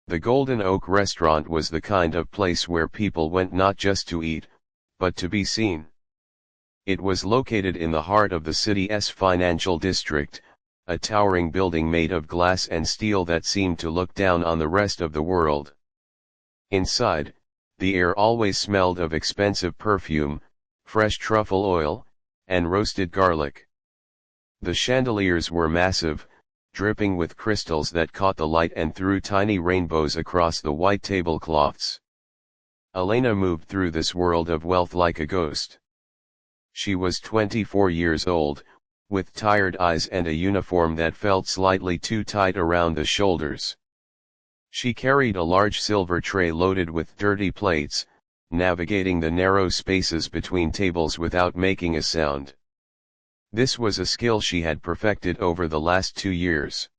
The Golden Oak restaurant was the kind of place where people went not just to eat, but to be seen. It was located in the heart of the city's financial district, a towering building made of glass and steel that seemed to look down on the rest of the world. Inside, the air always smelled of expensive perfume, fresh truffle oil, and roasted garlic. The chandeliers were massive, dripping with crystals that caught the light and threw tiny rainbows across the white tablecloths. Elena moved through this world of wealth like a ghost. She was 24 years old, with tired eyes and a uniform that felt slightly too tight around the shoulders. She carried a large silver tray loaded with dirty plates, navigating the narrow spaces between tables without making a sound. This was a skill she had perfected over the last 2 years.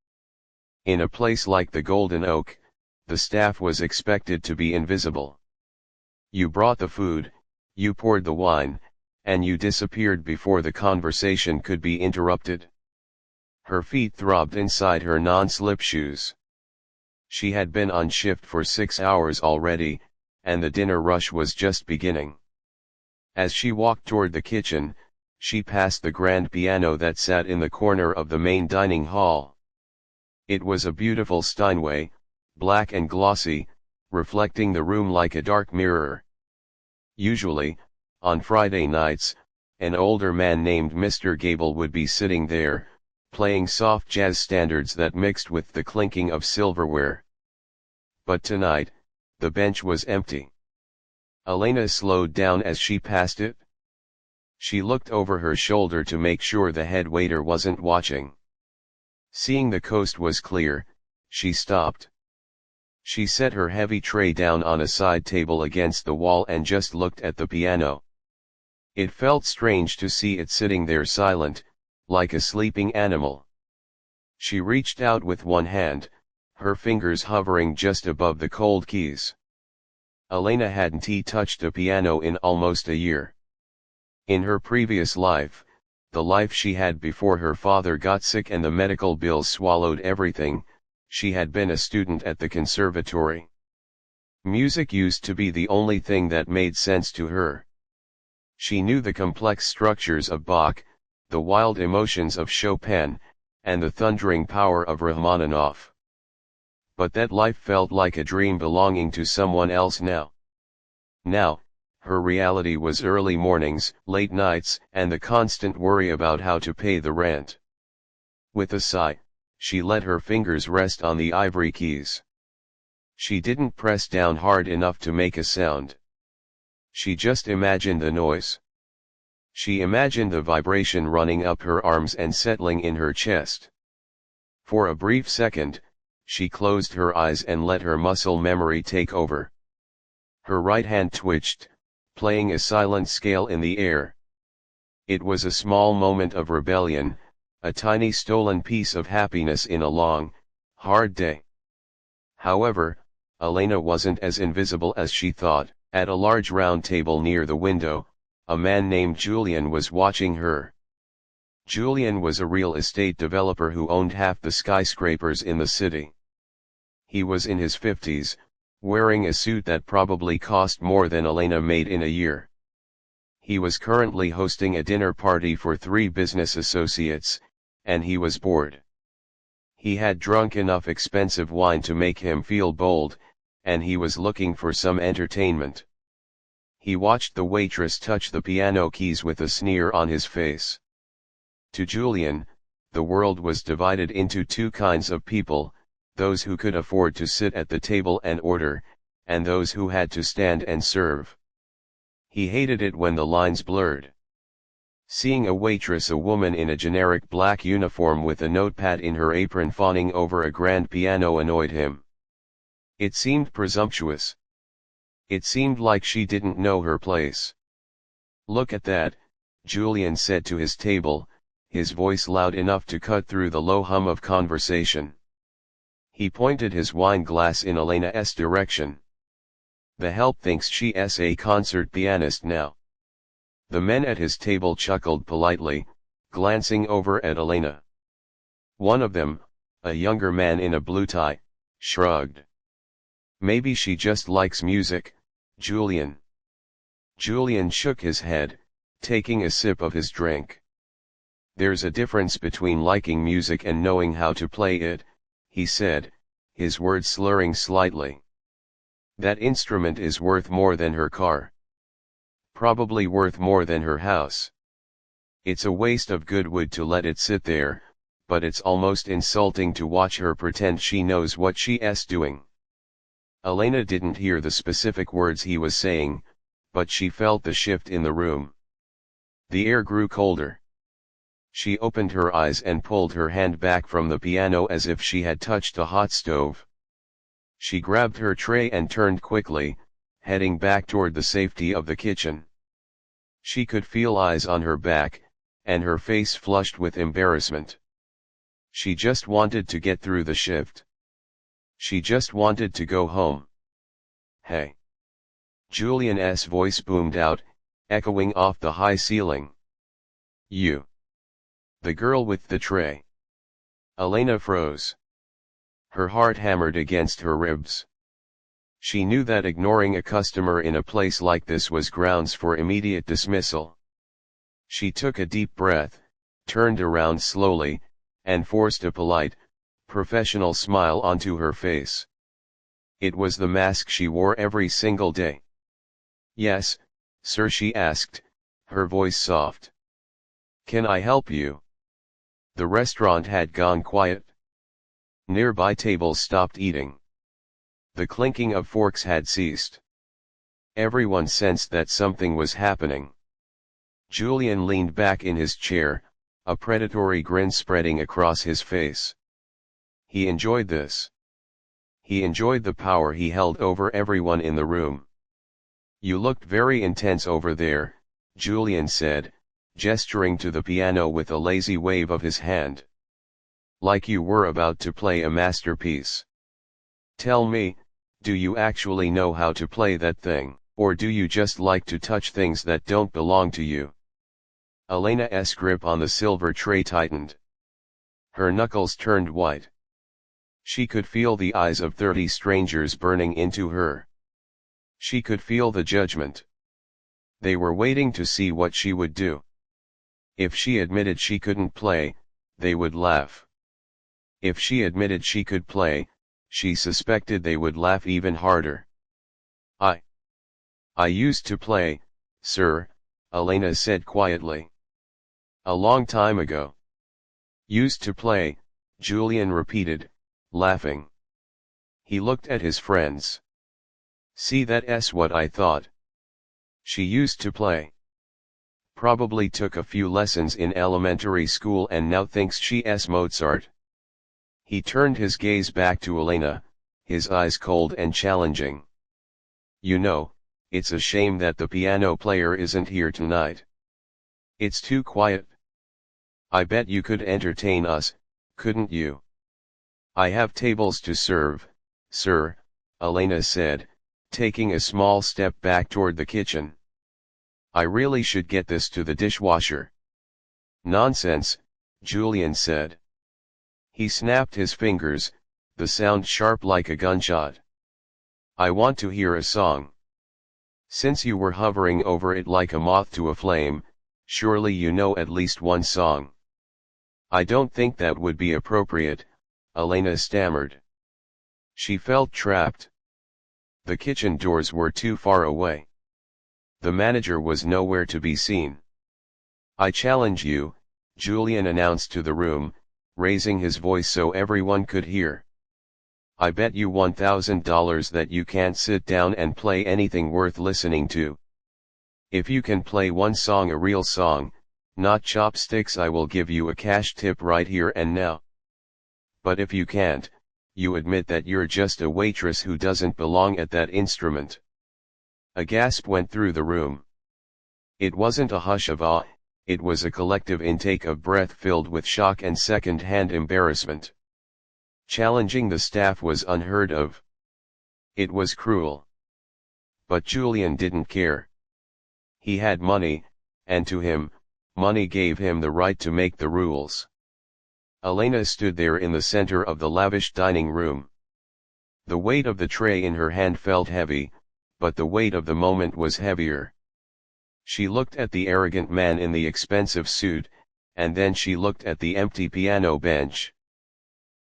In a place like the Golden Oak, the staff was expected to be invisible. You brought the food, you poured the wine, and you disappeared before the conversation could be interrupted. Her feet throbbed inside her non-slip shoes. She had been on shift for 6 hours already, and the dinner rush was just beginning. As she walked toward the kitchen, she passed the grand piano that sat in the corner of the main dining hall. It was a beautiful Steinway, black and glossy, reflecting the room like a dark mirror. Usually, on Friday nights, an older man named Mr. Gable would be sitting there, playing soft jazz standards that mixed with the clinking of silverware. But tonight, the bench was empty. Elena slowed down as she passed it. She looked over her shoulder to make sure the head waiter wasn't watching. Seeing the coast was clear, she stopped. She set her heavy tray down on a side table against the wall and just looked at the piano. It felt strange to see it sitting there silent, like a sleeping animal. She reached out with one hand, her fingers hovering just above the cold keys. Elena hadn't touched a piano in almost a year. In her previous life, the life she had before her father got sick and the medical bills swallowed everything, she had been a student at the conservatory. Music used to be the only thing that made sense to her. She knew the complex structures of Bach, the wild emotions of Chopin, and the thundering power of Rachmaninoff. But that life felt like a dream belonging to someone else now. Now, her reality was early mornings, late nights, and the constant worry about how to pay the rent. With a sigh, she let her fingers rest on the ivory keys. She didn't press down hard enough to make a sound. She just imagined the noise. She imagined the vibration running up her arms and settling in her chest. For a brief second, she closed her eyes and let her muscle memory take over. Her right hand twitched, playing a silent scale in the air. It was a small moment of rebellion, a tiny stolen piece of happiness in a long, hard day. However, Elena wasn't as invisible as she thought. At a large round table near the window, a man named Julian was watching her. Julian was a real estate developer who owned half the skyscrapers in the city. He was in his 50s, wearing a suit that probably cost more than Elena made in a year. He was currently hosting a dinner party for 3 business associates, and he was bored. He had drunk enough expensive wine to make him feel bold, and he was looking for some entertainment. He watched the waitress touch the piano keys with a sneer on his face. To Julian, the world was divided into 2 kinds of people, those who could afford to sit at the table and order, and those who had to stand and serve. He hated it when the lines blurred. Seeing a waitress, a woman in a generic black uniform with a notepad in her apron fawning over a grand piano, annoyed him. It seemed presumptuous. It seemed like she didn't know her place. "Look at that," Julian said to his table, his voice loud enough to cut through the low hum of conversation. He pointed his wine glass in Elena's direction. "The help thinks she's a concert pianist now." The men at his table chuckled politely, glancing over at Elena. One of them, a younger man in a blue tie, shrugged. Maybe she just likes music, Julian. Julian shook his head, taking a sip of his drink. There's a difference between liking music and knowing how to play it, he said, his words slurring slightly. That instrument is worth more than her car. Probably worth more than her house. It's a waste of good wood to let it sit there, but it's almost insulting to watch her pretend she knows what she's doing. Elena didn't hear the specific words he was saying, but she felt the shift in the room. The air grew colder. She opened her eyes and pulled her hand back from the piano as if she had touched a hot stove. She grabbed her tray and turned quickly, heading back toward the safety of the kitchen. She could feel eyes on her back, and her face flushed with embarrassment. She just wanted to get through the shift. She just wanted to go home. Hey! Julian's voice boomed out, echoing off the high ceiling. You! The girl with the tray. Elena froze. Her heart hammered against her ribs. She knew that ignoring a customer in a place like this was grounds for immediate dismissal. She took a deep breath, turned around slowly, and forced a polite, professional smile onto her face. It was the mask she wore every single day. Yes, sir, she asked, her voice soft. Can I help you? The restaurant had gone quiet. Nearby tables stopped eating. The clinking of forks had ceased. Everyone sensed that something was happening. Julian leaned back in his chair, a predatory grin spreading across his face. He enjoyed this. He enjoyed the power he held over everyone in the room. You looked very intense over there, Julian said, gesturing to the piano with a lazy wave of his hand. Like you were about to play a masterpiece. Tell me, do you actually know how to play that thing, or do you just like to touch things that don't belong to you? Elena's grip on the silver tray tightened. Her knuckles turned white. She could feel the eyes of 30 strangers burning into her. She could feel the judgment. They were waiting to see what she would do. If she admitted she couldn't play, they would laugh. If she admitted she could play, she suspected they would laugh even harder. I used to play, sir, Elena said quietly. A long time ago. Used to play, Julian repeated, laughing. He looked at his friends. See, that's what I thought. She used to play. Probably took a few lessons in elementary school and now thinks she's Mozart. He turned his gaze back to Elena, his eyes cold and challenging. You know, it's a shame that the piano player isn't here tonight. It's too quiet. I bet you could entertain us, couldn't you? I have tables to serve, sir, Elena said, taking a small step back toward the kitchen. I really should get this to the dishwasher. Nonsense, Julian said. He snapped his fingers, the sound sharp like a gunshot. I want to hear a song. Since you were hovering over it like a moth to a flame, surely you know at least one song. I don't think that would be appropriate, Elena stammered. She felt trapped. The kitchen doors were too far away. The manager was nowhere to be seen. I challenge you, Julian announced to the room, raising his voice so everyone could hear. I bet you $1,000 that you can't sit down and play anything worth listening to. If you can play one song, a real song, not chopsticks, I will give you a cash tip right here and now. But if you can't, you admit that you're just a waitress who doesn't belong at that instrument. A gasp went through the room. It wasn't a hush of awe, it was a collective intake of breath filled with shock and second-hand embarrassment. Challenging the staff was unheard of. It was cruel. But Julian didn't care. He had money, and to him, money gave him the right to make the rules. Elena stood there in the center of the lavish dining room. The weight of the tray in her hand felt heavy, but the weight of the moment was heavier. She looked at the arrogant man in the expensive suit, and then she looked at the empty piano bench.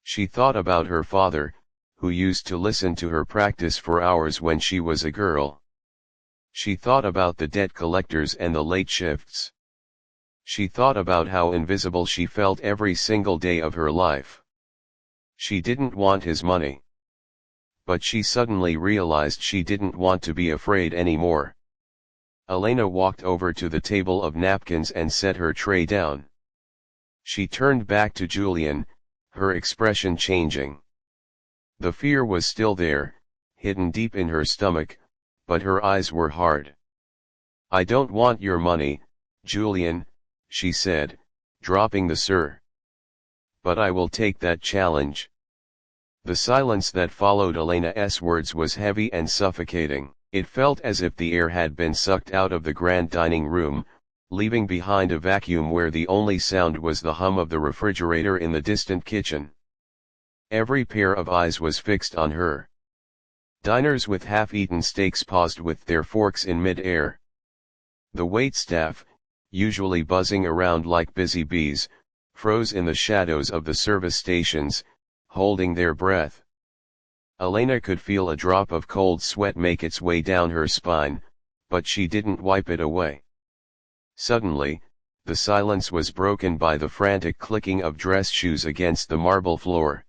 She thought about her father, who used to listen to her practice for hours when she was a girl. She thought about the debt collectors and the late shifts. She thought about how invisible she felt every single day of her life. She didn't want his money. But she suddenly realized she didn't want to be afraid anymore. Elena walked over to the table of napkins and set her tray down. She turned back to Julian, her expression changing. The fear was still there, hidden deep in her stomach, but her eyes were hard. "I don't want your money, Julian," she said, dropping the "sir." "But I will take that challenge." The silence that followed Elena's words was heavy and suffocating. It felt as if the air had been sucked out of the grand dining room, leaving behind a vacuum where the only sound was the hum of the refrigerator in the distant kitchen. Every pair of eyes was fixed on her. Diners with half-eaten steaks paused with their forks in mid-air. The waitstaff, usually buzzing around like busy bees, froze in the shadows of the service stations, holding their breath. Elena could feel a drop of cold sweat make its way down her spine, but she didn't wipe it away. Suddenly, the silence was broken by the frantic clicking of dress shoes against the marble floor.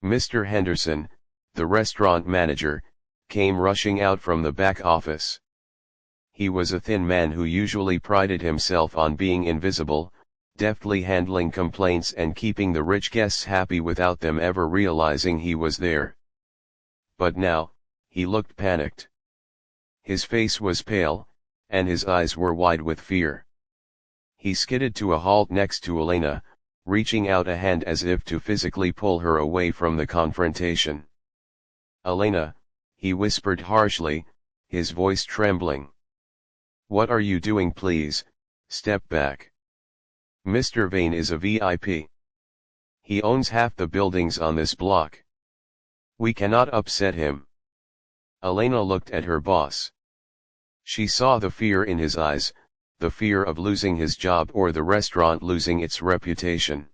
Mr. Henderson, the restaurant manager, came rushing out from the back office. He was a thin man who usually prided himself on being invisible, deftly handling complaints and keeping the rich guests happy without them ever realizing he was there. But now, he looked panicked. His face was pale, and his eyes were wide with fear. He skidded to a halt next to Elena, reaching out a hand as if to physically pull her away from the confrontation. "Elena," he whispered harshly, his voice trembling. "What are you doing? Please, step back. Mr. Vane is a VIP. He owns half the buildings on this block. We cannot upset him." Elena looked at her boss. She saw the fear in his eyes, the fear of losing his job or the restaurant losing its reputation.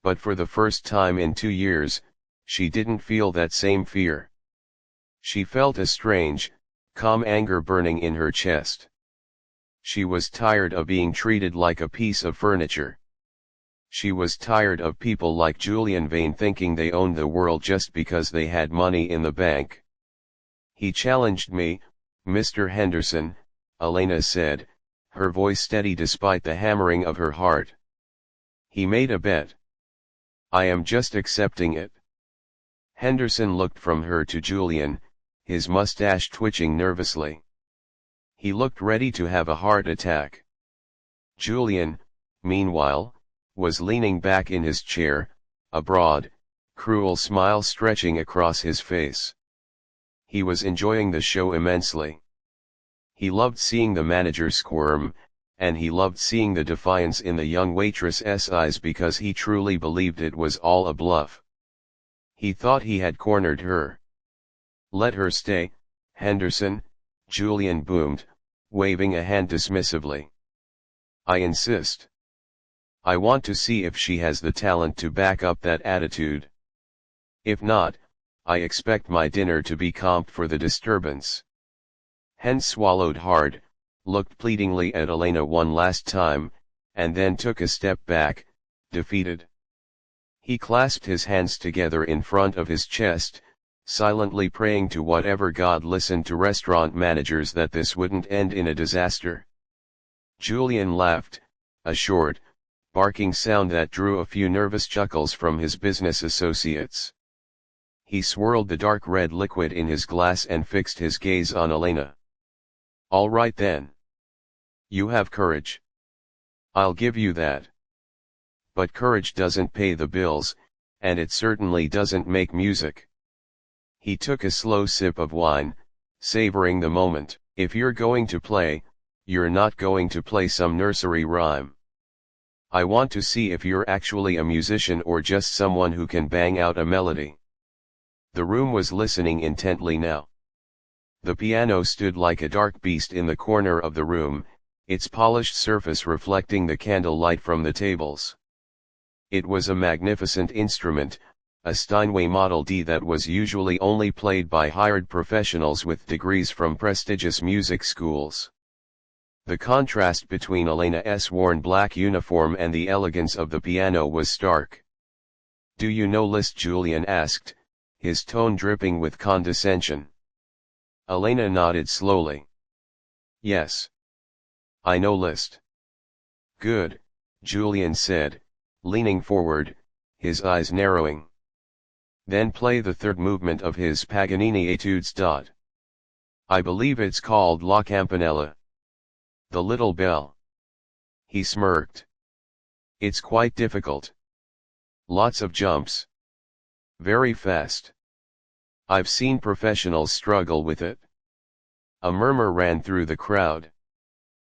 But for the first time in 2 years, she didn't feel that same fear. She felt a strange, calm anger burning in her chest. She was tired of being treated like a piece of furniture. She was tired of people like Julian Vane thinking they owned the world just because they had money in the bank. "He challenged me, Mr. Henderson," Elena said, her voice steady despite the hammering of her heart. "He made a bet. I am just accepting it." Henderson looked from her to Julian, his mustache twitching nervously. He looked ready to have a heart attack. Julian, meanwhile, was leaning back in his chair, a broad, cruel smile stretching across his face. He was enjoying the show immensely. He loved seeing the manager squirm, and he loved seeing the defiance in the young waitress's eyes because he truly believed it was all a bluff. He thought he had cornered her. "Let her stay, Henderson," Julian boomed, waving a hand dismissively. "I insist. I want to see if she has the talent to back up that attitude. If not, I expect my dinner to be comped for the disturbance." Hen swallowed hard, looked pleadingly at Elena one last time, and then took a step back, defeated. He clasped his hands together in front of his chest, silently praying to whatever god listened to restaurant managers that this wouldn't end in a disaster. Julian laughed, a short, barking sound that drew a few nervous chuckles from his business associates. He swirled the dark red liquid in his glass and fixed his gaze on Elena. "All right then. You have courage. I'll give you that. But courage doesn't pay the bills, and it certainly doesn't make music." He took a slow sip of wine, savoring the moment. "If you're going to play, you're not going to play some nursery rhyme. I want to see if you're actually a musician or just someone who can bang out a melody." The room was listening intently now. The piano stood like a dark beast in the corner of the room, its polished surface reflecting the candlelight from the tables. It was a magnificent instrument, a Steinway Model D that was usually only played by hired professionals with degrees from prestigious music schools. The contrast between Elena's worn black uniform and the elegance of the piano was stark. "Do you know Liszt?" Julian asked, his tone dripping with condescension. Elena nodded slowly. "Yes. I know Liszt." "Good," Julian said, leaning forward, his eyes narrowing. "Then play the third movement of his Paganini Etudes. I believe it's called La Campanella. The Little Bell." He smirked. "It's quite difficult. Lots of jumps. Very fast. I've seen professionals struggle with it." A murmur ran through the crowd.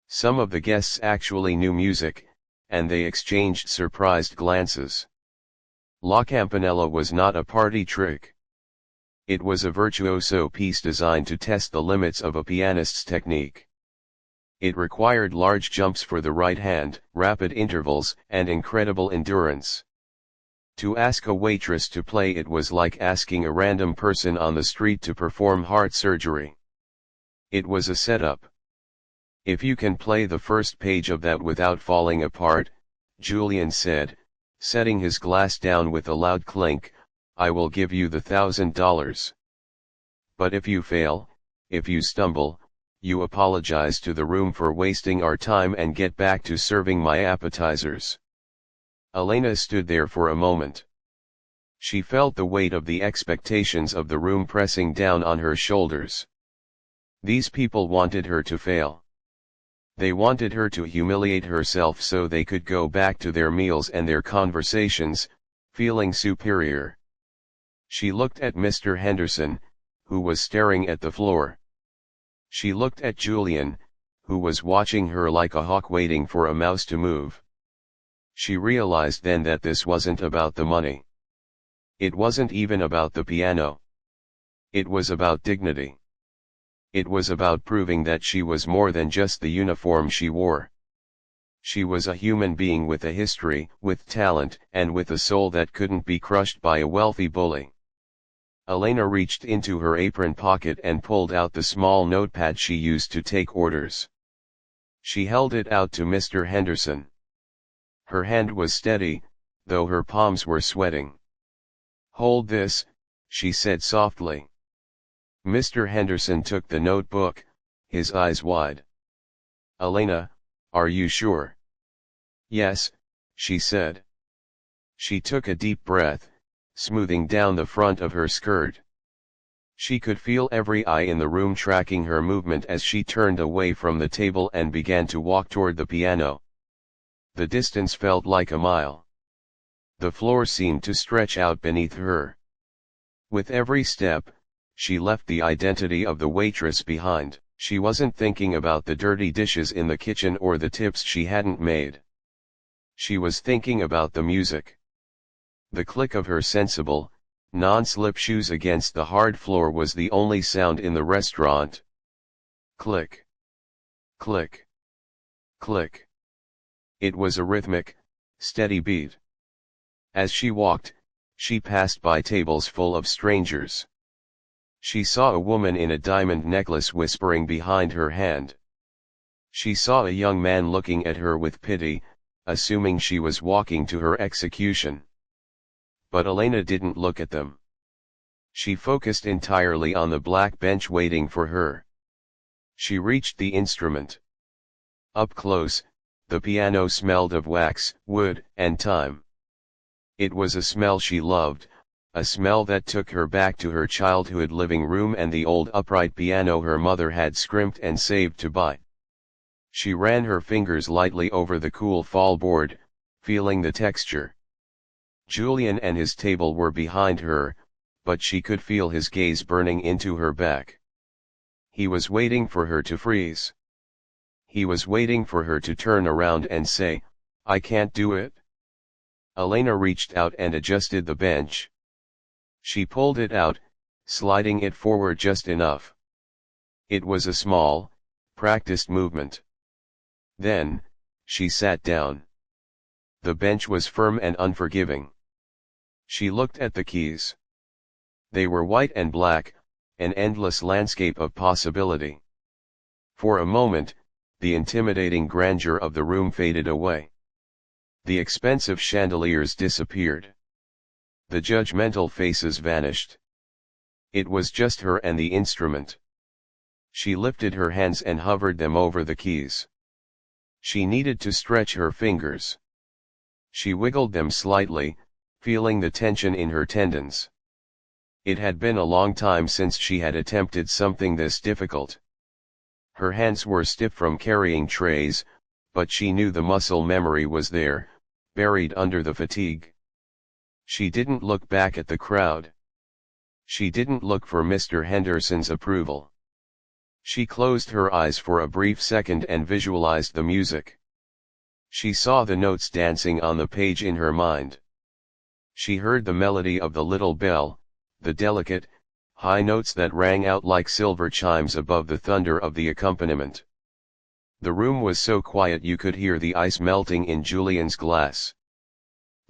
Some of the guests actually knew music, and they exchanged surprised glances. La Campanella was not a party trick. It was a virtuoso piece designed to test the limits of a pianist's technique. It required large jumps for the right hand, rapid intervals, and incredible endurance. To ask a waitress to play it was like asking a random person on the street to perform heart surgery. It was a setup. "If you can play the first page of that without falling apart," Julian said, setting his glass down with a loud clink, "I will give you the $1,000. But if you fail, if you stumble, you apologize to the room for wasting our time and get back to serving my appetizers." Elena stood there for a moment. She felt the weight of the expectations of the room pressing down on her shoulders. These people wanted her to fail. They wanted her to humiliate herself so they could go back to their meals and their conversations, feeling superior. She looked at Mr. Henderson, who was staring at the floor. She looked at Julian, who was watching her like a hawk waiting for a mouse to move. She realized then that this wasn't about the money. It wasn't even about the piano. It was about dignity. It was about proving that she was more than just the uniform she wore. She was a human being with a history, with talent, and with a soul that couldn't be crushed by a wealthy bully. Elena reached into her apron pocket and pulled out the small notepad she used to take orders. She held it out to Mr. Henderson. Her hand was steady, though her palms were sweating. "Hold this," she said softly. Mr. Henderson took the notebook, his eyes wide. "Elena, are you sure?" "Yes," she said. She took a deep breath, smoothing down the front of her skirt. She could feel every eye in the room tracking her movement as she turned away from the table and began to walk toward the piano. The distance felt like a mile. The floor seemed to stretch out beneath her. With every step, she left the identity of the waitress behind. She wasn't thinking about the dirty dishes in the kitchen or the tips she hadn't made. She was thinking about the music. The click of her sensible, non-slip shoes against the hard floor was the only sound in the restaurant. Click. Click. Click. It was a rhythmic, steady beat. As she walked, she passed by tables full of strangers. She saw a woman in a diamond necklace whispering behind her hand. She saw a young man looking at her with pity, assuming she was walking to her execution. But Elena didn't look at them. She focused entirely on the black bench waiting for her. She reached the instrument. Up close, the piano smelled of wax, wood, and time. It was a smell she loved, a smell that took her back to her childhood living room and the old upright piano her mother had scrimped and saved to buy. She ran her fingers lightly over the cool fall board, feeling the texture. Julian and his table were behind her, but she could feel his gaze burning into her back. He was waiting for her to freeze. He was waiting for her to turn around and say, "I can't do it." Elena reached out and adjusted the bench. She pulled it out, sliding it forward just enough. It was a small, practiced movement. Then, she sat down. The bench was firm and unforgiving. She looked at the keys. They were white and black, an endless landscape of possibility. For a moment, the intimidating grandeur of the room faded away. The expensive chandeliers disappeared. The judgmental faces vanished. It was just her and the instrument. She lifted her hands and hovered them over the keys. She needed to stretch her fingers. She wiggled them slightly, feeling the tension in her tendons. It had been a long time since she had attempted something this difficult. Her hands were stiff from carrying trays, but she knew the muscle memory was there, buried under the fatigue. She didn't look back at the crowd. She didn't look for Mr. Henderson's approval. She closed her eyes for a brief second and visualized the music. She saw the notes dancing on the page in her mind. She heard the melody of the little bell, the delicate, high notes that rang out like silver chimes above the thunder of the accompaniment. The room was so quiet you could hear the ice melting in Julian's glass.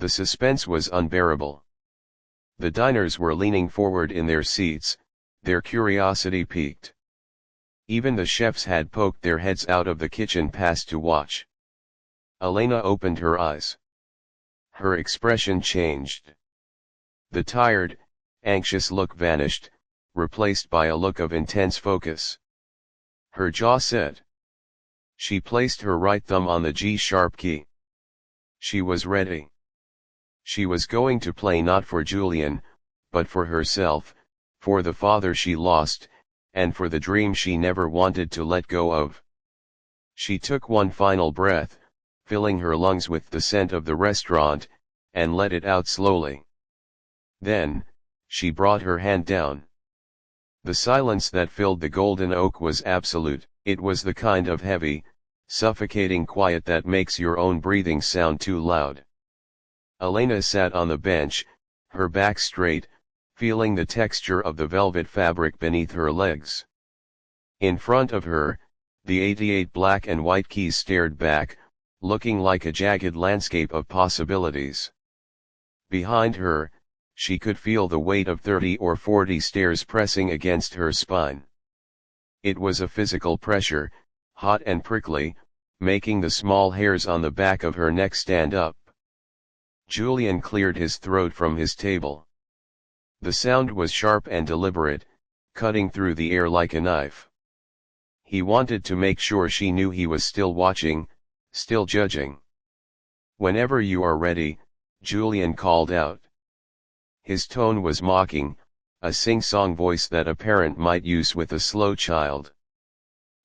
The suspense was unbearable. The diners were leaning forward in their seats, their curiosity piqued. Even the chefs had poked their heads out of the kitchen past to watch. Elena opened her eyes. Her expression changed. The tired, anxious look vanished, replaced by a look of intense focus. Her jaw set. She placed her right thumb on the G-sharp key. She was ready. She was going to play not for Julian, but for herself, for the father she lost, and for the dream she never wanted to let go of. She took one final breath, filling her lungs with the scent of the restaurant, and let it out slowly. Then, she brought her hand down. The silence that filled the golden oak was absolute. It was the kind of heavy, suffocating quiet that makes your own breathing sound too loud. Elena sat on the bench, her back straight, feeling the texture of the velvet fabric beneath her legs. In front of her, the 88 black and white keys stared back, looking like a jagged landscape of possibilities. Behind her, she could feel the weight of 30 or 40 stairs pressing against her spine. It was a physical pressure, hot and prickly, making the small hairs on the back of her neck stand up. Julian cleared his throat from his table. The sound was sharp and deliberate, cutting through the air like a knife. He wanted to make sure she knew he was still watching, still judging. "Whenever you are ready," Julian called out. His tone was mocking, a sing-song voice that a parent might use with a slow child.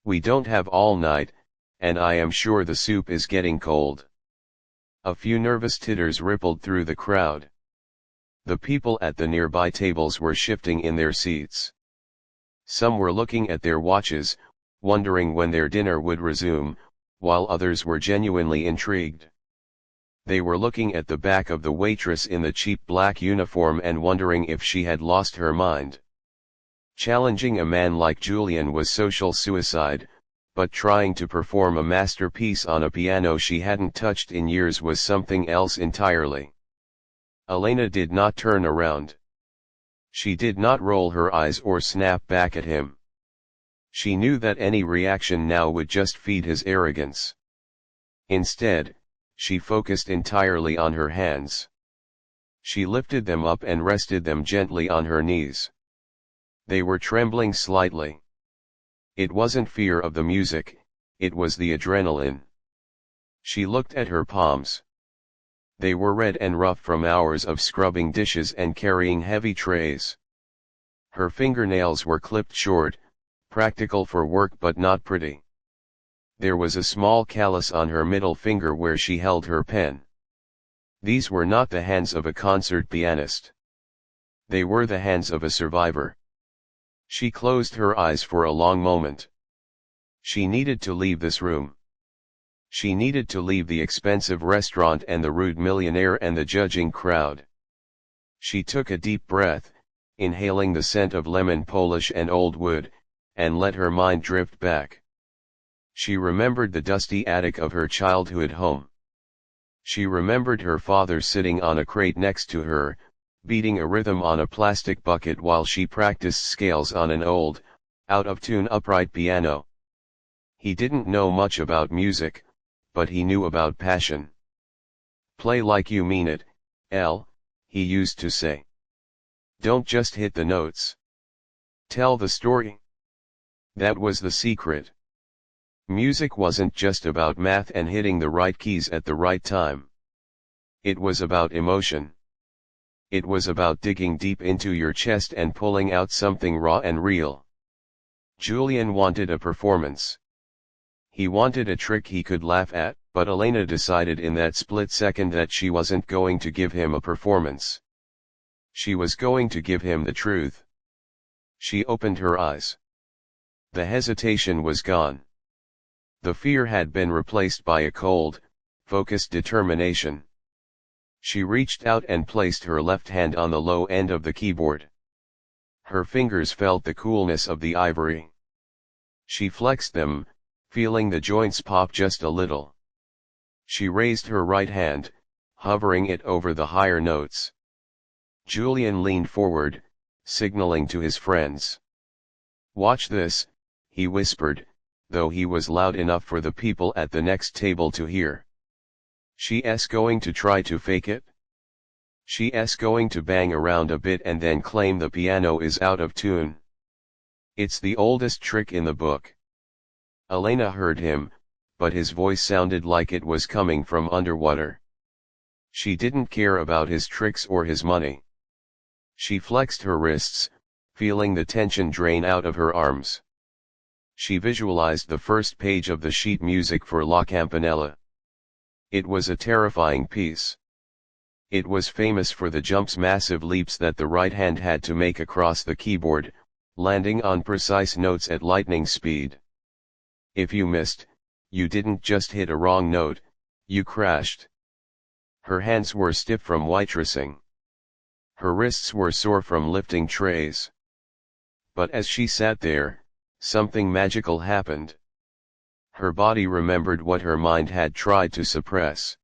"We don't have all night, and I am sure the soup is getting cold." A few nervous titters rippled through the crowd. The people at the nearby tables were shifting in their seats. Some were looking at their watches, wondering when their dinner would resume, while others were genuinely intrigued. They were looking at the back of the waitress in the cheap black uniform and wondering if she had lost her mind. Challenging a man like Julian was social suicide, but trying to perform a masterpiece on a piano she hadn't touched in years was something else entirely. Elena did not turn around. She did not roll her eyes or snap back at him. She knew that any reaction now would just feed his arrogance. Instead, she focused entirely on her hands. She lifted them up and rested them gently on her knees. They were trembling slightly. It wasn't fear of the music, it was the adrenaline. She looked at her palms. They were red and rough from hours of scrubbing dishes and carrying heavy trays. Her fingernails were clipped short, practical for work but not pretty. There was a small callus on her middle finger where she held her pen. These were not the hands of a concert pianist. They were the hands of a survivor. She closed her eyes for a long moment. She needed to leave this room. She needed to leave the expensive restaurant and the rude millionaire and the judging crowd. She took a deep breath, inhaling the scent of lemon polish and old wood, and let her mind drift back. She remembered the dusty attic of her childhood home. She remembered her father sitting on a crate next to her, beating a rhythm on a plastic bucket while she practiced scales on an old, out-of-tune upright piano. He didn't know much about music, but he knew about passion. "Play like you mean it, Elle," he used to say. "Don't just hit the notes. Tell the story." That was the secret. Music wasn't just about math and hitting the right keys at the right time. It was about emotion. It was about digging deep into your chest and pulling out something raw and real. Julian wanted a performance. He wanted a trick he could laugh at, but Elena decided in that split second that she wasn't going to give him a performance. She was going to give him the truth. She opened her eyes. The hesitation was gone. The fear had been replaced by a cold, focused determination. She reached out and placed her left hand on the low end of the keyboard. Her fingers felt the coolness of the ivory. She flexed them, feeling the joints pop just a little. She raised her right hand, hovering it over the higher notes. Julian leaned forward, signaling to his friends. "Watch this," he whispered, though he was loud enough for the people at the next table to hear. "She's going to try to fake it. She's going to bang around a bit and then claim the piano is out of tune. It's the oldest trick in the book." Elena heard him, but his voice sounded like it was coming from underwater. She didn't care about his tricks or his money. She flexed her wrists, feeling the tension drain out of her arms. She visualized the first page of the sheet music for La Campanella. It was a terrifying piece. It was famous for the jumps, massive leaps that the right hand had to make across the keyboard, landing on precise notes at lightning speed. If you missed, you didn't just hit a wrong note, you crashed. Her hands were stiff from waitressing. Her wrists were sore from lifting trays. But as she sat there, something magical happened. Her body remembered what her mind had tried to suppress.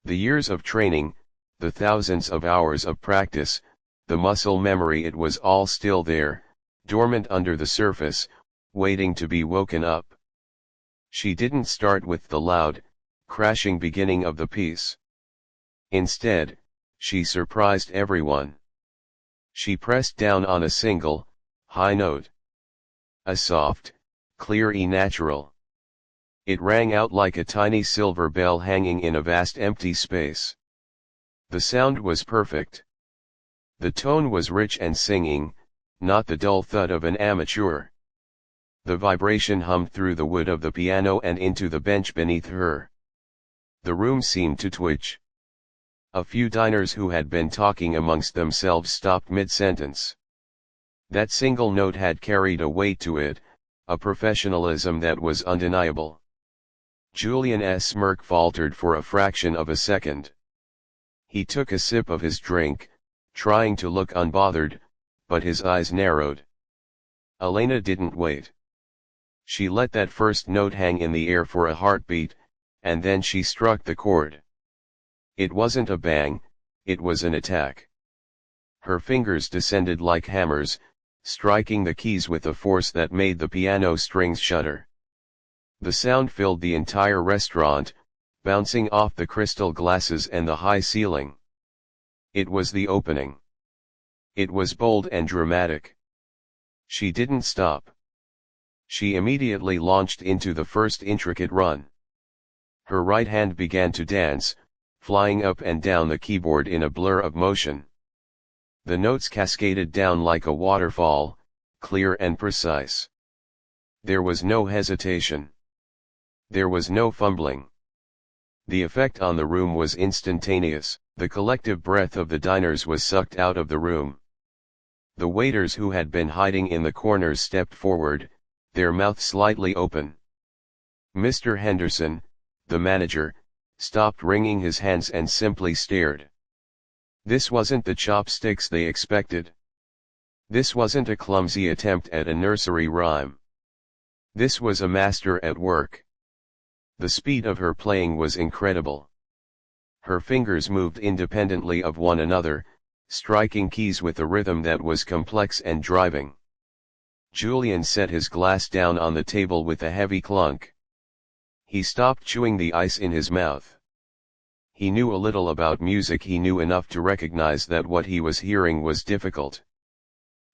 The years of training, the thousands of hours of practice, the muscle memory, it was all still there, dormant under the surface, waiting to be woken up. She didn't start with the loud, crashing beginning of the piece. Instead, she surprised everyone. She pressed down on a single, high note. A soft, clear E natural. It rang out like a tiny silver bell hanging in a vast empty space. The sound was perfect. The tone was rich and singing, not the dull thud of an amateur. The vibration hummed through the wood of the piano and into the bench beneath her. The room seemed to twitch. A few diners who had been talking amongst themselves stopped mid-sentence. That single note had carried a weight to it, a professionalism that was undeniable. Julian's smirk faltered for a fraction of a second. He took a sip of his drink, trying to look unbothered, but his eyes narrowed. Elena didn't wait. She let that first note hang in the air for a heartbeat, and then she struck the chord. It wasn't a bang, it was an attack. Her fingers descended like hammers, striking the keys with a force that made the piano strings shudder. The sound filled the entire restaurant, bouncing off the crystal glasses and the high ceiling. It was the opening. It was bold and dramatic. She didn't stop. She immediately launched into the first intricate run. Her right hand began to dance, flying up and down the keyboard in a blur of motion. The notes cascaded down like a waterfall, clear and precise. There was no hesitation. There was no fumbling. The effect on the room was instantaneous. The collective breath of the diners was sucked out of the room. The waiters who had been hiding in the corners stepped forward, their mouths slightly open. Mr. Henderson, the manager, stopped wringing his hands and simply stared. This wasn't the chopsticks they expected. This wasn't a clumsy attempt at a nursery rhyme. This was a master at work. The speed of her playing was incredible. Her fingers moved independently of one another, striking keys with a rhythm that was complex and driving. Julian set his glass down on the table with a heavy clunk. He stopped chewing the ice in his mouth. He knew a little about music. He knew enough to recognize that what he was hearing was difficult.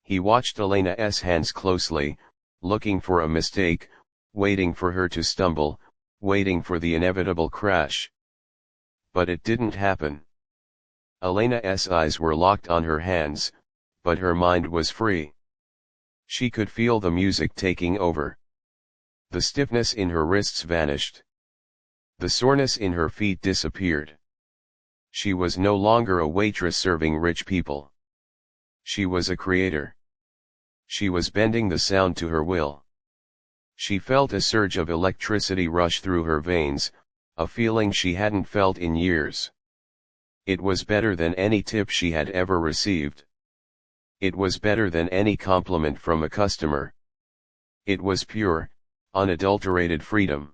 He watched Elena's hands closely, looking for a mistake, waiting for her to stumble, waiting for the inevitable crash. But it didn't happen. Elena's eyes were locked on her hands, but her mind was free. She could feel the music taking over. The stiffness in her wrists vanished. The soreness in her feet disappeared. She was no longer a waitress serving rich people. She was a creator. She was bending the sound to her will. She felt a surge of electricity rush through her veins, a feeling she hadn't felt in years. It was better than any tip she had ever received. It was better than any compliment from a customer. It was pure, unadulterated freedom.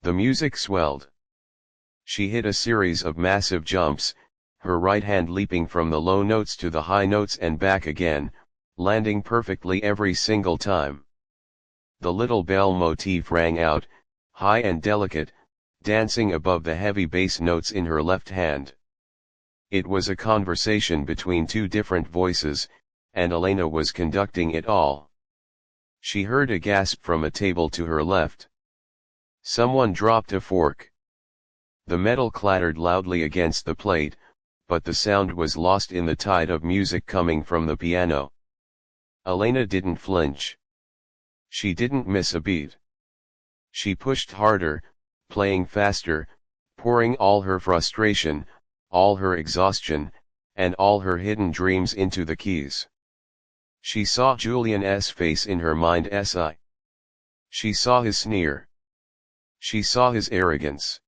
The music swelled. She hit a series of massive jumps, her right hand leaping from the low notes to the high notes and back again, landing perfectly every single time. The little bell motif rang out, high and delicate, dancing above the heavy bass notes in her left hand. It was a conversation between two different voices, and Elena was conducting it all. She heard a gasp from a table to her left. Someone dropped a fork. The metal clattered loudly against the plate, but the sound was lost in the tide of music coming from the piano. Elena didn't flinch. She didn't miss a beat. She pushed harder, playing faster, pouring all her frustration, all her exhaustion, and all her hidden dreams into the keys. She saw Julian's face in her mind's eye. She saw his sneer. She saw his arrogance.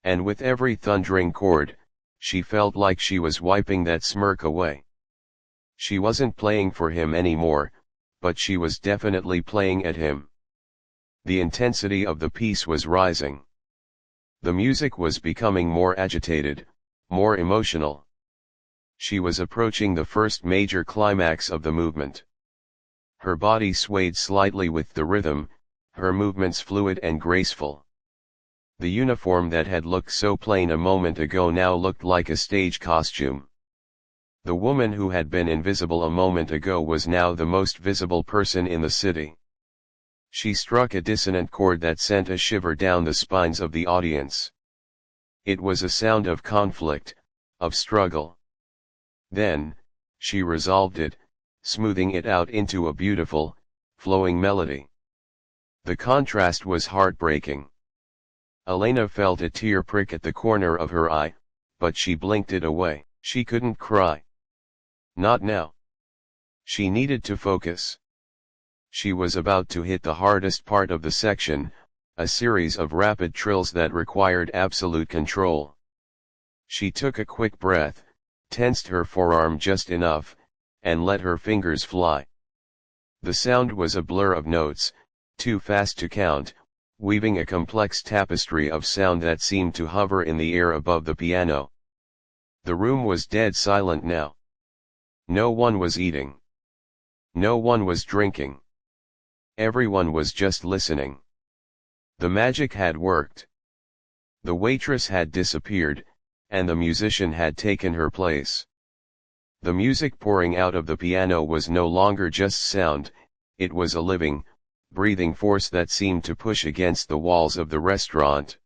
And with every thundering chord, she felt like she was wiping that smirk away. She wasn't playing for him anymore, but she was definitely playing at him. The intensity of the piece was rising. The music was becoming more agitated, more emotional. She was approaching the first major climax of the movement. Her body swayed slightly with the rhythm, her movements fluid and graceful. The uniform that had looked so plain a moment ago now looked like a stage costume. The woman who had been invisible a moment ago was now the most visible person in the city. She struck a dissonant chord that sent a shiver down the spines of the audience. It was a sound of conflict, of struggle. Then, she resolved it, smoothing it out into a beautiful, flowing melody. The contrast was heartbreaking. Elena felt a tear prick at the corner of her eye, but she blinked it away. She couldn't cry. Not now. She needed to focus. She was about to hit the hardest part of the section, a series of rapid trills that required absolute control. She took a quick breath, tensed her forearm just enough, and let her fingers fly. The sound was a blur of notes, too fast to count, weaving a complex tapestry of sound that seemed to hover in the air above the piano. The room was dead silent now. No one was eating. No one was drinking. Everyone was just listening. The magic had worked. The waitress had disappeared, and the musician had taken her place. The music pouring out of the piano was no longer just sound, it was a living, breathing force that seemed to push against the walls of the restaurant.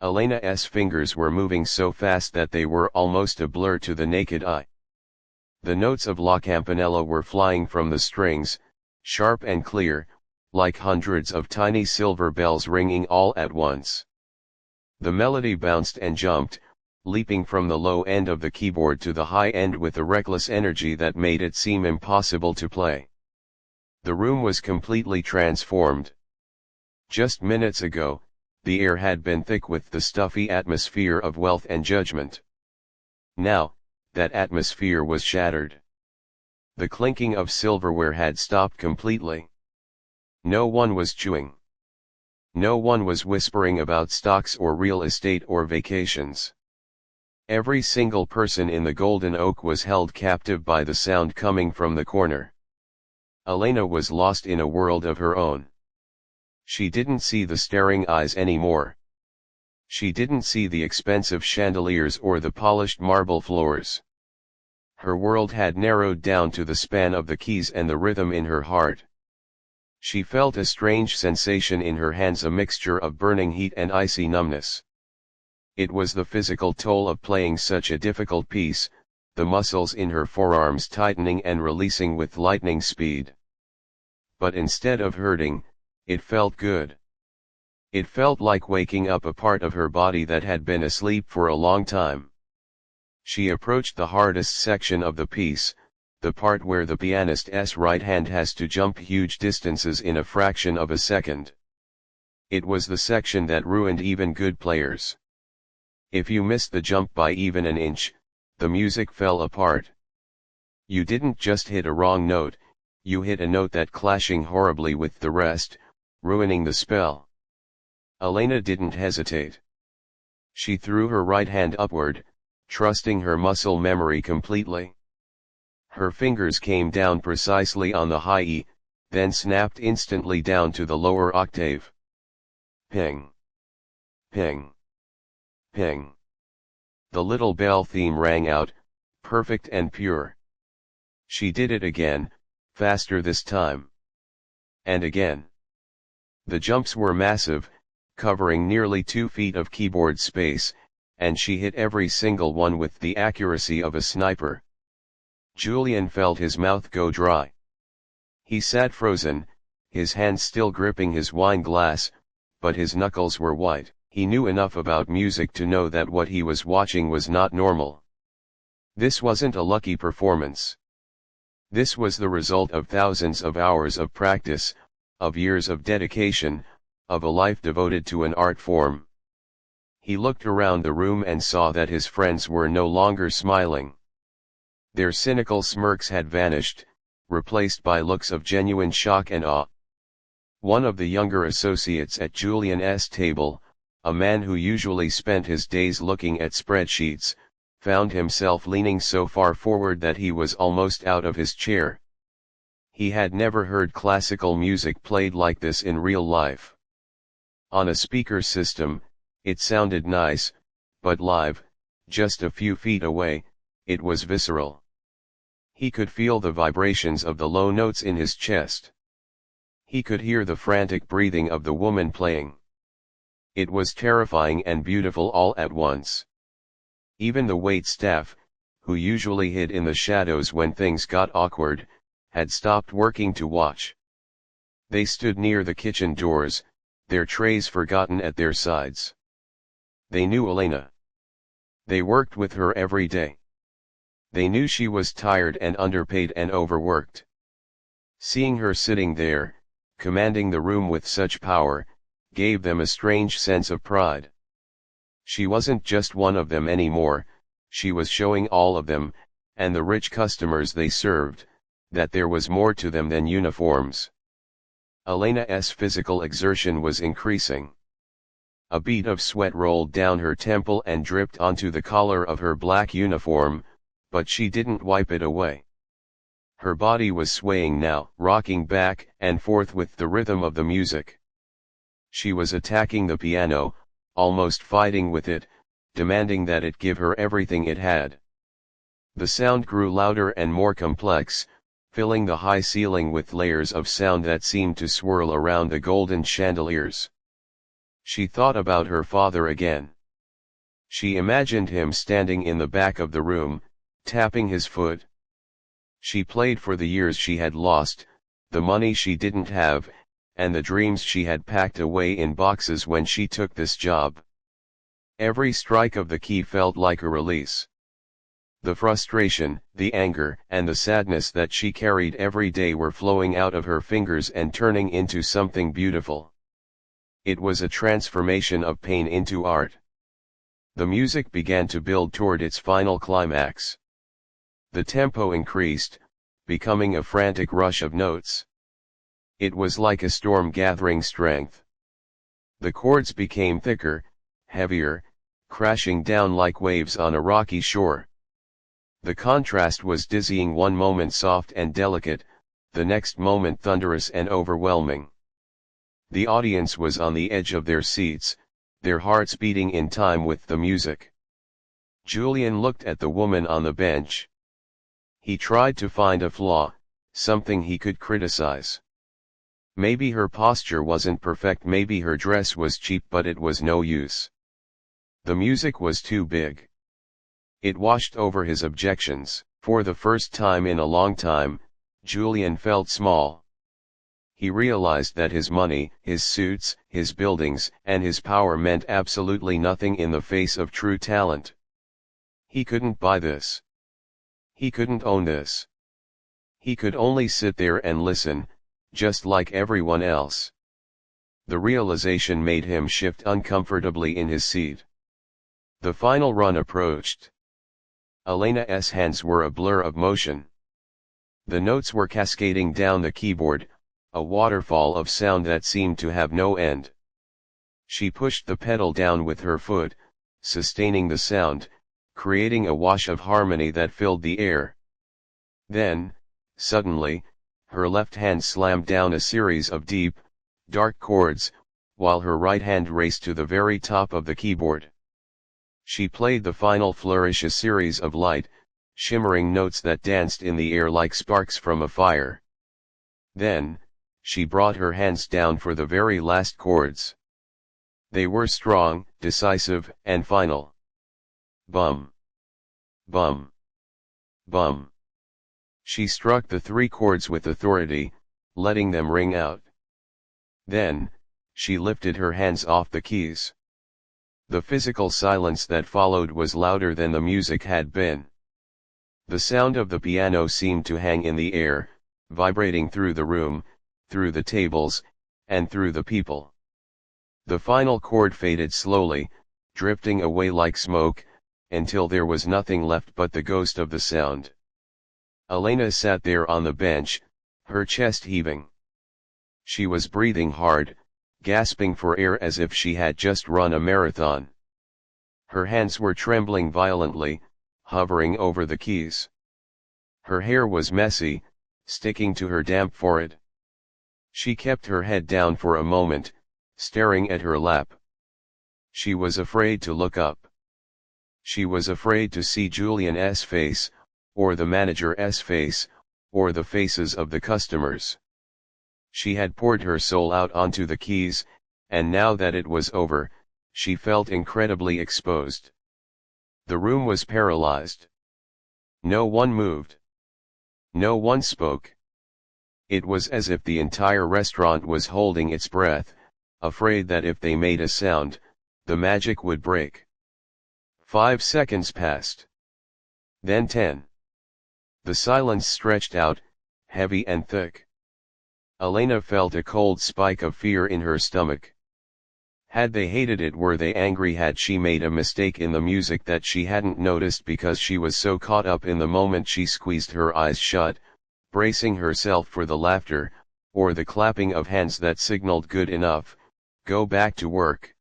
Elena's fingers were moving so fast that they were almost a blur to the naked eye. The notes of La Campanella were flying from the strings, sharp and clear, like hundreds of tiny silver bells ringing all at once. The melody bounced and jumped, leaping from the low end of the keyboard to the high end with a reckless energy that made it seem impossible to play. The room was completely transformed. Just minutes ago, the air had been thick with the stuffy atmosphere of wealth and judgment. Now, that atmosphere was shattered. The clinking of silverware had stopped completely. No one was chewing. No one was whispering about stocks or real estate or vacations. Every single person in the Golden Oak was held captive by the sound coming from the corner. Elena was lost in a world of her own. She didn't see the staring eyes anymore. She didn't see the expensive chandeliers or the polished marble floors. Her world had narrowed down to the span of the keys and the rhythm in her heart. She felt a strange sensation in her hands, a mixture of burning heat and icy numbness. It was the physical toll of playing such a difficult piece, the muscles in her forearms tightening and releasing with lightning speed. But instead of hurting, it felt good. It felt like waking up a part of her body that had been asleep for a long time. She approached the hardest section of the piece, the part where the pianist's right hand has to jump huge distances in a fraction of a second. It was the section that ruined even good players. If you missed the jump by even an inch, the music fell apart. You didn't just hit a wrong note, you hit a note that clashing horribly with the rest, ruining the spell. Elena didn't hesitate. She threw her right hand upward, trusting her muscle memory completely. Her fingers came down precisely on the high E, then snapped instantly down to the lower octave. Ping! Ping! Ping! The little bell theme rang out, perfect and pure. She did it again, faster this time. And again. The jumps were massive, covering nearly 2 feet of keyboard space, and she hit every single one with the accuracy of a sniper. Julian felt his mouth go dry. He sat frozen, his hand still gripping his wine glass, but his knuckles were white. He knew enough about music to know that what he was watching was not normal. This wasn't a lucky performance. This was the result of thousands of hours of practice, of years of dedication, of a life devoted to an art form. He looked around the room and saw that his friends were no longer smiling. Their cynical smirks had vanished, replaced by looks of genuine shock and awe. One of the younger associates at Julian's table, a man who usually spent his days looking at spreadsheets, found himself leaning so far forward that he was almost out of his chair. He had never heard classical music played like this in real life. On a speaker system, it sounded nice, but live, just a few feet away, it was visceral. He could feel the vibrations of the low notes in his chest. He could hear the frantic breathing of the woman playing. It was terrifying and beautiful all at once. Even the wait staff, who usually hid in the shadows when things got awkward, had stopped working to watch. They stood near the kitchen doors, their trays forgotten at their sides. They knew Elena. They worked with her every day. They knew she was tired and underpaid and overworked. Seeing her sitting there, commanding the room with such power, gave them a strange sense of pride. She wasn't just one of them anymore, she was showing all of them, and the rich customers they served, that there was more to them than uniforms. Elena's physical exertion was increasing. A bead of sweat rolled down her temple and dripped onto the collar of her black uniform, but she didn't wipe it away. Her body was swaying now, rocking back and forth with the rhythm of the music. She was attacking the piano, almost fighting with it, demanding that it give her everything it had. The sound grew louder and more complex, filling the high ceiling with layers of sound that seemed to swirl around the golden chandeliers. She thought about her father again. She imagined him standing in the back of the room, tapping his foot. She played for the years she had lost, the money she didn't have, and the dreams she had packed away in boxes when she took this job. Every strike of the key felt like a release. The frustration, the anger, and the sadness that she carried every day were flowing out of her fingers and turning into something beautiful. It was a transformation of pain into art. The music began to build toward its final climax. The tempo increased, becoming a frantic rush of notes. It was like a storm gathering strength. The chords became thicker, heavier, crashing down like waves on a rocky shore. The contrast was dizzying, one moment soft and delicate, the next moment thunderous and overwhelming. The audience was on the edge of their seats, their hearts beating in time with the music. Julian looked at the woman on the bench. He tried to find a flaw, something he could criticize. Maybe her posture wasn't perfect, maybe her dress was cheap, but it was no use. The music was too big. It washed over his objections. For the first time in a long time, Julian felt small. He realized that his money, his suits, his buildings, and his power meant absolutely nothing in the face of true talent. He couldn't buy this. He couldn't own this. He could only sit there and listen, just like everyone else. The realization made him shift uncomfortably in his seat. The final run approached. Elena's hands were a blur of motion. The notes were cascading down the keyboard, a waterfall of sound that seemed to have no end. She pushed the pedal down with her foot, sustaining the sound, creating a wash of harmony that filled the air. Then, suddenly, her left hand slammed down a series of deep, dark chords, while her right hand raced to the very top of the keyboard. She played the final flourish, a series of light, shimmering notes that danced in the air like sparks from a fire. Then, she brought her hands down for the very last chords. They were strong, decisive, and final. Bum. Bum. Bum. She struck the three chords with authority, letting them ring out. Then, she lifted her hands off the keys. The physical silence that followed was louder than the music had been. The sound of the piano seemed to hang in the air, vibrating through the room, through the tables, and through the people. The final chord faded slowly, drifting away like smoke, until there was nothing left but the ghost of the sound. Elena sat there on the bench, her chest heaving. She was breathing hard, gasping for air as if she had just run a marathon. Her hands were trembling violently, hovering over the keys. Her hair was messy, sticking to her damp forehead. She kept her head down for a moment, staring at her lap. She was afraid to look up. She was afraid to see Julian's face, or the manager's face, or the faces of the customers. She had poured her soul out onto the keys, and now that it was over, she felt incredibly exposed. The room was paralyzed. No one moved. No one spoke. It was as if the entire restaurant was holding its breath, afraid that if they made a sound, the magic would break. 5 seconds passed. Then 10. The silence stretched out, heavy and thick. Elena felt a cold spike of fear in her stomach. Had they hated it? Were they angry? Had she made a mistake in the music that she hadn't noticed because she was so caught up in the moment? She squeezed her eyes shut, bracing herself for the laughter, or the clapping of hands that signaled good enough, go back to work.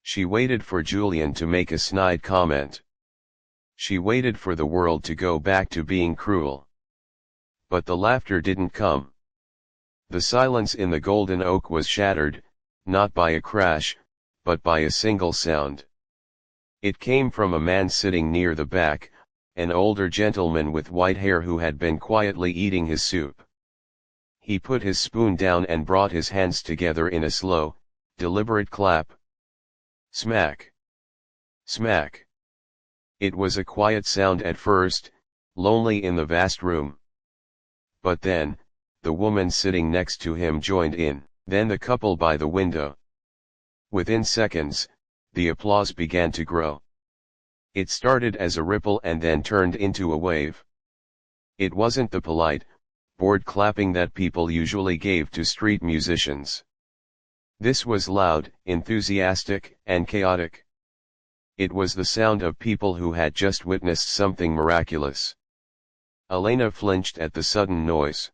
She waited for Julian to make a snide comment. She waited for the world to go back to being cruel. But the laughter didn't come. The silence in the Golden Oak was shattered, not by a crash, but by a single sound. It came from a man sitting near the back, an older gentleman with white hair who had been quietly eating his soup. He put his spoon down and brought his hands together in a slow, deliberate clap. Smack! Smack! It was a quiet sound at first, lonely in the vast room. But then, the woman sitting next to him joined in, then the couple by the window. Within seconds, the applause began to grow. It started as a ripple and then turned into a wave. It wasn't the polite, bored clapping that people usually gave to street musicians. This was loud, enthusiastic, and chaotic. It was the sound of people who had just witnessed something miraculous. Elena flinched at the sudden noise.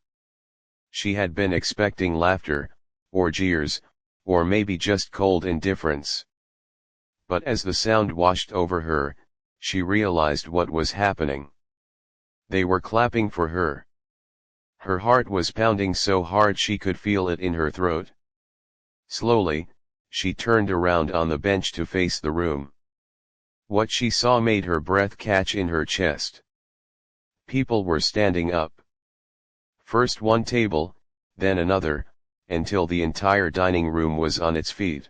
She had been expecting laughter, or jeers, or maybe just cold indifference. But as the sound washed over her, she realized what was happening. They were clapping for her. Her heart was pounding so hard she could feel it in her throat. Slowly, she turned around on the bench to face the room. What she saw made her breath catch in her chest. People were standing up. First one table, then another, until the entire dining room was on its feet.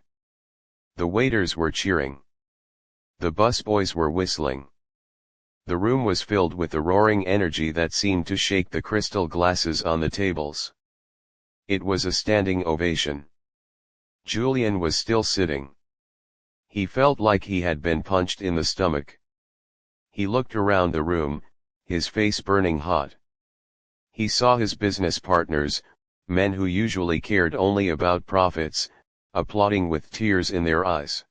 The waiters were cheering. The busboys were whistling. The room was filled with a roaring energy that seemed to shake the crystal glasses on the tables. It was a standing ovation. Julian was still sitting. He felt like he had been punched in the stomach. He looked around the room, his face burning hot. He saw his business partners, men who usually cared only about profits, applauding with tears in their eyes.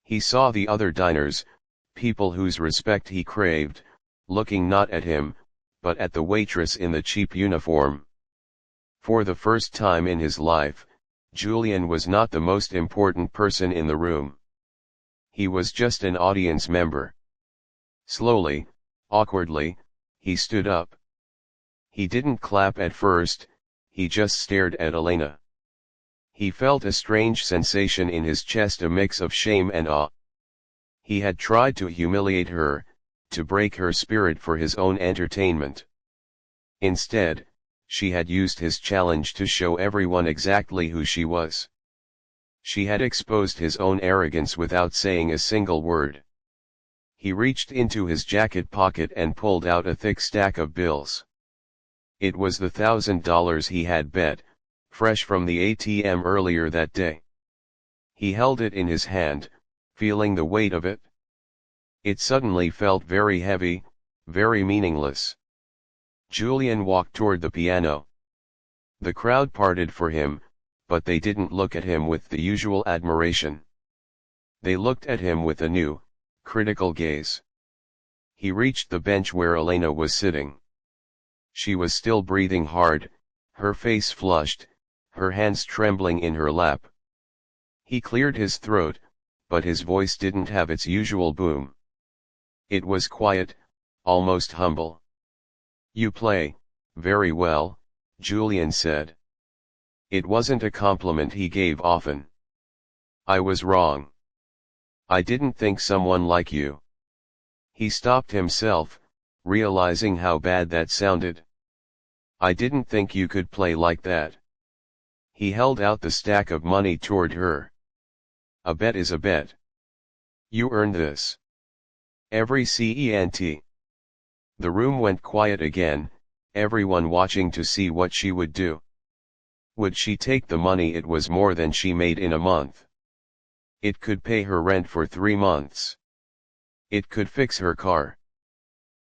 He saw the other diners, people whose respect he craved, looking not at him, but at the waitress in the cheap uniform. For the first time in his life, Julian was not the most important person in the room. He was just an audience member. Slowly, awkwardly, he stood up. He didn't clap at first, he just stared at Elena. He felt a strange sensation in his chest, a mix of shame and awe. He had tried to humiliate her, to break her spirit for his own entertainment. Instead, she had used his challenge to show everyone exactly who she was. She had exposed his own arrogance without saying a single word. He reached into his jacket pocket and pulled out a thick stack of bills. It was the $1,000 he had bet, fresh from the ATM earlier that day. He held it in his hand, feeling the weight of it. It suddenly felt very heavy, very meaningless. Julian walked toward the piano. The crowd parted for him, but they didn't look at him with the usual admiration. They looked at him with a new, critical gaze. He reached the bench where Elena was sitting. She was still breathing hard, her face flushed, her hands trembling in her lap. He cleared his throat, but his voice didn't have its usual boom. It was quiet, almost humble. "You play, very well," Julian said. It wasn't a compliment he gave often. "I was wrong. I didn't think someone like you." He stopped himself, realizing how bad that sounded. "I didn't think you could play like that." He held out the stack of money toward her. "A bet is a bet. You earned this. Every cent." The room went quiet again, everyone watching to see what she would do. Would she take the money? It was more than she made in a month. It could pay her rent for 3 months. It could fix her car.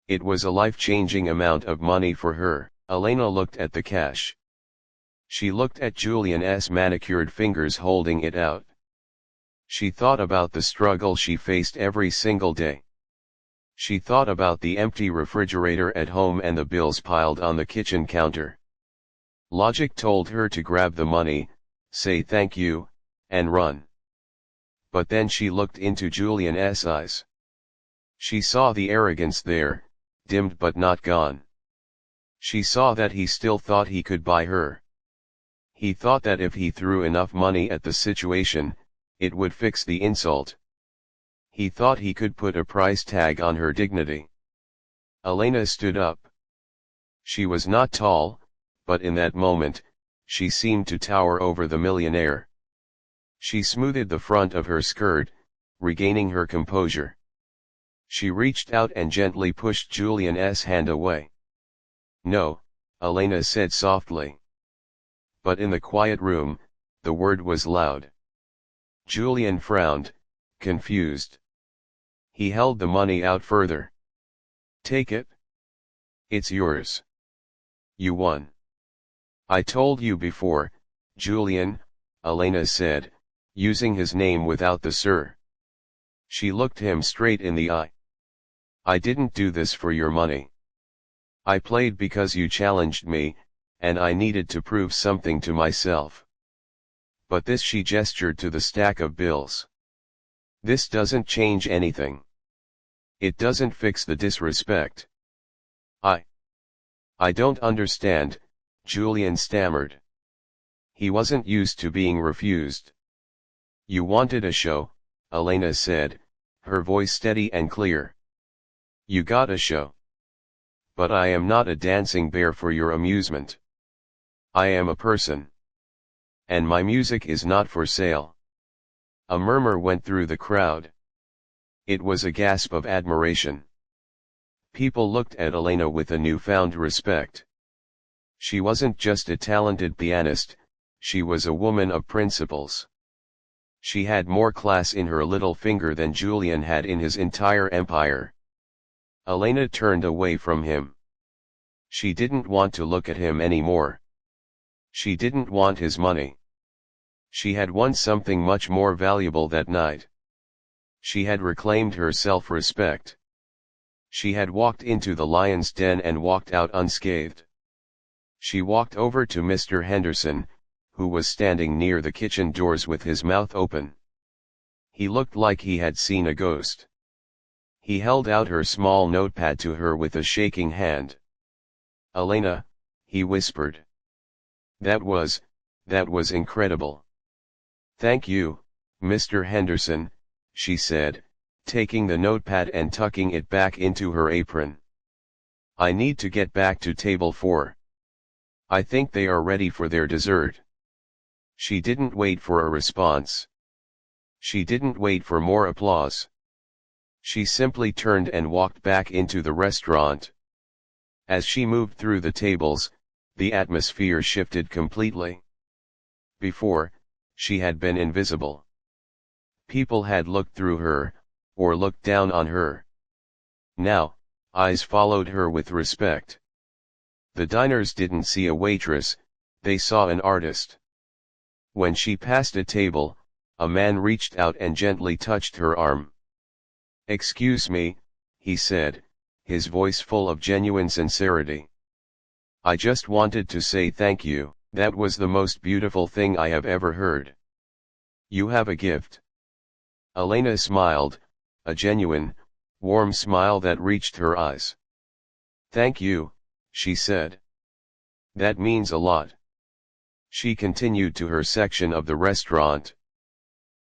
It was a life-changing amount of money for her. Elena looked at the cash. She looked at Julian's manicured fingers holding it out. She thought about the struggle she faced every single day. She thought about the empty refrigerator at home and the bills piled on the kitchen counter. Logic told her to grab the money, say thank you, and run. But then she looked into Julian's eyes. She saw the arrogance there, dimmed but not gone. She saw that he still thought he could buy her. He thought that if he threw enough money at the situation, it would fix the insult. He thought he could put a price tag on her dignity. Elena stood up. She was not tall, but in that moment, she seemed to tower over the millionaire. She smoothed the front of her skirt, regaining her composure. She reached out and gently pushed Julian's hand away. "No," Elena said softly. But in the quiet room, the word was loud. Julian frowned, confused. He held the money out further. "Take it. It's yours. You won." "I told you before, Julian," Elena said, using his name without the sir. She looked him straight in the eye. "I didn't do this for your money. I played because you challenged me, and I needed to prove something to myself. But this, she gestured to the stack of bills. This doesn't change anything. It doesn't fix the disrespect. I don't understand, Julian stammered. He wasn't used to being refused. You wanted a show, Elena said, her voice steady and clear. You got a show. But I am not a dancing bear for your amusement. I am a person. And my music is not for sale. A murmur went through the crowd. It was a gasp of admiration. People looked at Elena with a newfound respect. She wasn't just a talented pianist, she was a woman of principles. She had more class in her little finger than Julian had in his entire empire. Elena turned away from him. She didn't want to look at him anymore. She didn't want his money. She had won something much more valuable that night. She had reclaimed her self-respect. She had walked into the lion's den and walked out unscathed. She walked over to Mr. Henderson, who was standing near the kitchen doors with his mouth open. He looked like he had seen a ghost. He held out her small notepad to her with a shaking hand. Elena, he whispered. That was incredible. Thank you, Mr. Henderson, she said, taking the notepad and tucking it back into her apron. I need to get back to table 4. I think they are ready for their dessert. She didn't wait for a response. She didn't wait for more applause. She simply turned and walked back into the restaurant. As she moved through the tables, the atmosphere shifted completely. Before, she had been invisible. People had looked through her, or looked down on her. Now, eyes followed her with respect. The diners didn't see a waitress, they saw an artist. When she passed a table, a man reached out and gently touched her arm. Excuse me, he said, his voice full of genuine sincerity. I just wanted to say thank you. That was the most beautiful thing I have ever heard. You have a gift. Elena smiled, a genuine, warm smile that reached her eyes. Thank you, she said. That means a lot. She continued to her section of the restaurant.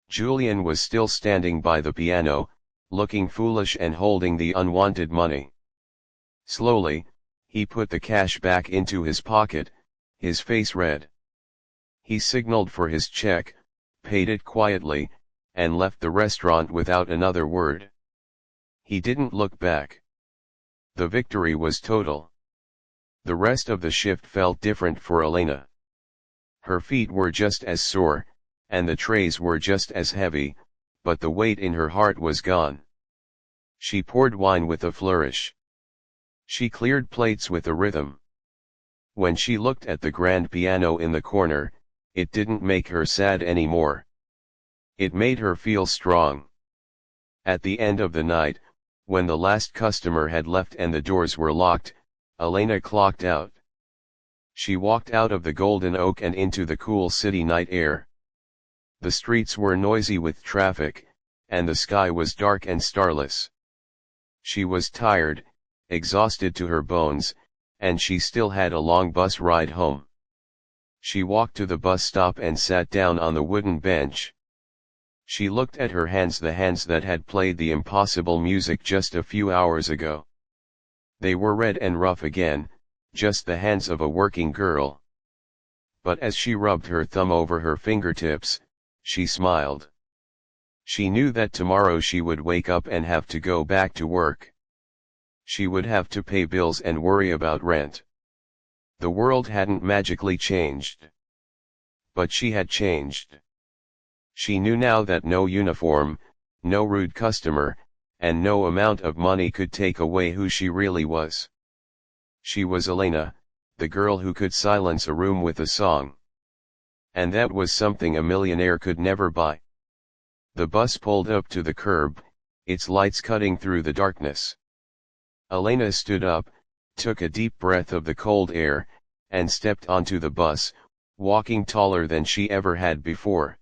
Julian was still standing by the piano, looking foolish and holding the unwanted money. Slowly, he put the cash back into his pocket, his face red. He signaled for his check, paid it quietly, and left the restaurant without another word. He didn't look back. The victory was total. The rest of the shift felt different for Elena. Her feet were just as sore, and the trays were just as heavy, but the weight in her heart was gone. She poured wine with a flourish. She cleared plates with a rhythm. When she looked at the grand piano in the corner, it didn't make her sad anymore. It made her feel strong. At the end of the night, when the last customer had left and the doors were locked, Elena clocked out. She walked out of the Golden Oak and into the cool city night air. The streets were noisy with traffic, and the sky was dark and starless. She was tired, exhausted to her bones, and she still had a long bus ride home. She walked to the bus stop and sat down on the wooden bench. She looked at her hands, the hands that had played the impossible music just a few hours ago. They were red and rough again, just the hands of a working girl. But as she rubbed her thumb over her fingertips, she smiled. She knew that tomorrow she would wake up and have to go back to work. She would have to pay bills and worry about rent. The world hadn't magically changed. But she had changed. She knew now that no uniform, no rude customer, and no amount of money could take away who she really was. She was Elena, the girl who could silence a room with a song. And that was something a millionaire could never buy. The bus pulled up to the curb, its lights cutting through the darkness. Elena stood up, took a deep breath of the cold air, and stepped onto the bus, walking taller than she ever had before.